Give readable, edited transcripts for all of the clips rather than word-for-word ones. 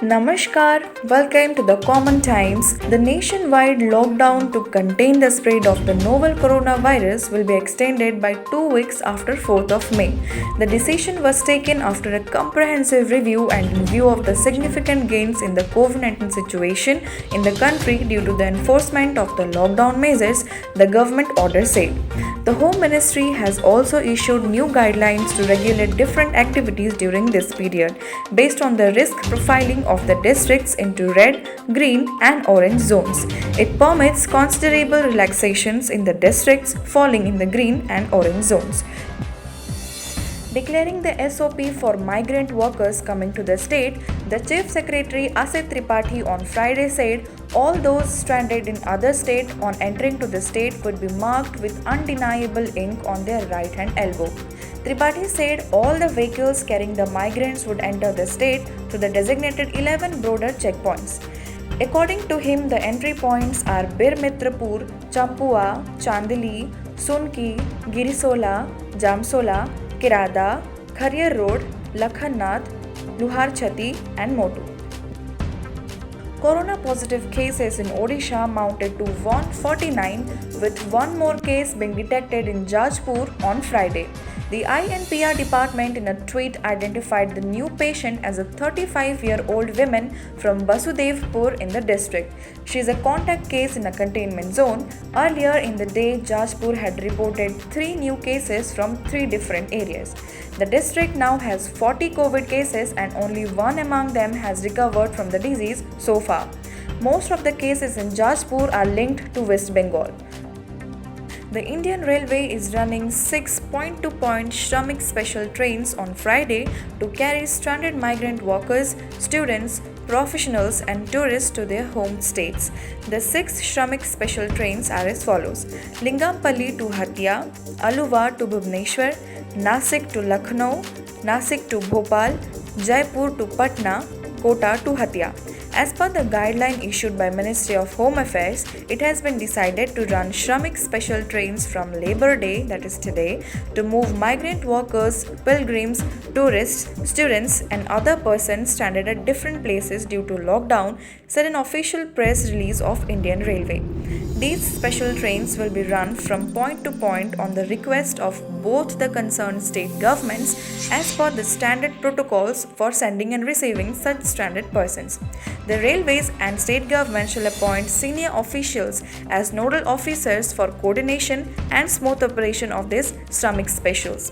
Namaskar, welcome to the Common Times. The nationwide lockdown to contain the spread of the novel coronavirus will be extended by 2 weeks after 4th of May. The decision was taken after a comprehensive review and in view of the significant gains in the COVID 19 situation in the country due to the enforcement of the lockdown measures, the government order said. The Home Ministry has also issued new guidelines to regulate different activities during this period based on the risk profiling of the districts into red, green, and orange zones. It permits considerable relaxations in the districts falling in the green and orange zones. Declaring the SOP for migrant workers coming to the state, the Chief Secretary Asit Tripathi on Friday said all those stranded in other state on entering to the state would be marked with undeniable ink on their right hand elbow. Tripathi said all the vehicles carrying the migrants would enter the state through the designated 11 border checkpoints. According to him, the entry points are Birmitrapur, Champua, Chandili, Sunki, Girisola, Jamsola, Kirada, Khariyar Road, Lakhannath, Luharchati, and Motu. Corona positive cases in Odisha mounted to 149, with one more case being detected in Jajpur on Friday. The INPR department in a tweet identified the new patient as a 35-year-old woman from Basudevpur in the district. She is a contact case in a containment zone. Earlier in the day, Jajpur had reported 3 new cases from 3 different areas. The district now has 40 COVID cases and only one among them has recovered from the disease so far. Most of the cases in Jajpur are linked to West Bengal. The Indian Railway is running 6 point-to-point Shramik special trains on Friday to carry stranded migrant workers, students, professionals and tourists to their home states. The 6 Shramik special trains are as follows: Lingampalli to Hatia, Aluva to Bhubaneswar, Nasik to Lucknow, Nasik to Bhopal, Jaipur to Patna, Kota to Hatia. As per the guideline issued by Ministry of Home Affairs, it has been decided to run Shramik special trains from Labor Day, that is today, to move migrant workers, pilgrims, tourists, students and other persons stranded at different places due to lockdown, said an official press release of Indian Railway. These special trains will be run from point to point on the request of both the concerned state governments as per the standard protocols for sending and receiving such stranded persons. The railways and state government shall appoint senior officials as nodal officers for coordination and smooth operation of these Shramik specials.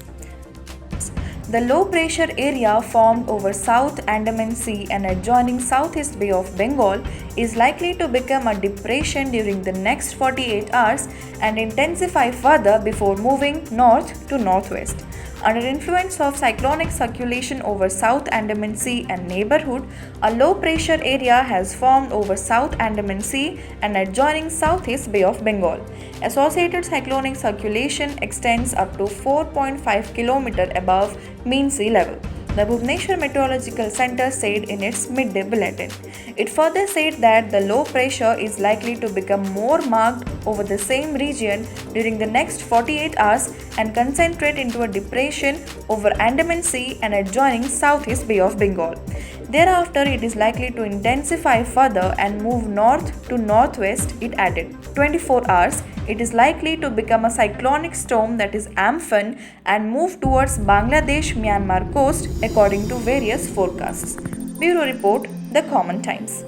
The low pressure area formed over South Andaman Sea and adjoining Southeast Bay of Bengal is likely to become a depression during the next 48 hours and intensify further before moving north to northwest. Under influence of cyclonic circulation over South Andaman Sea and neighborhood, a low pressure area has formed over South Andaman Sea and adjoining Southeast Bay of Bengal. Associated cyclonic circulation extends up to 4.5 km above mean sea level, the Bhubaneswar Meteorological Center said in its midday bulletin. It further said that the low pressure is likely to become more marked over the same region during the next 48 hours and concentrate into a depression over Andaman Sea and adjoining Southeast Bay of Bengal. Thereafter, it is likely to intensify further and move north to northwest, it added. 24 hours, it is likely to become a cyclonic storm, that is Amphan, and move towards Bangladesh-Myanmar coast according to various forecasts. Bureau Report, The Common Times.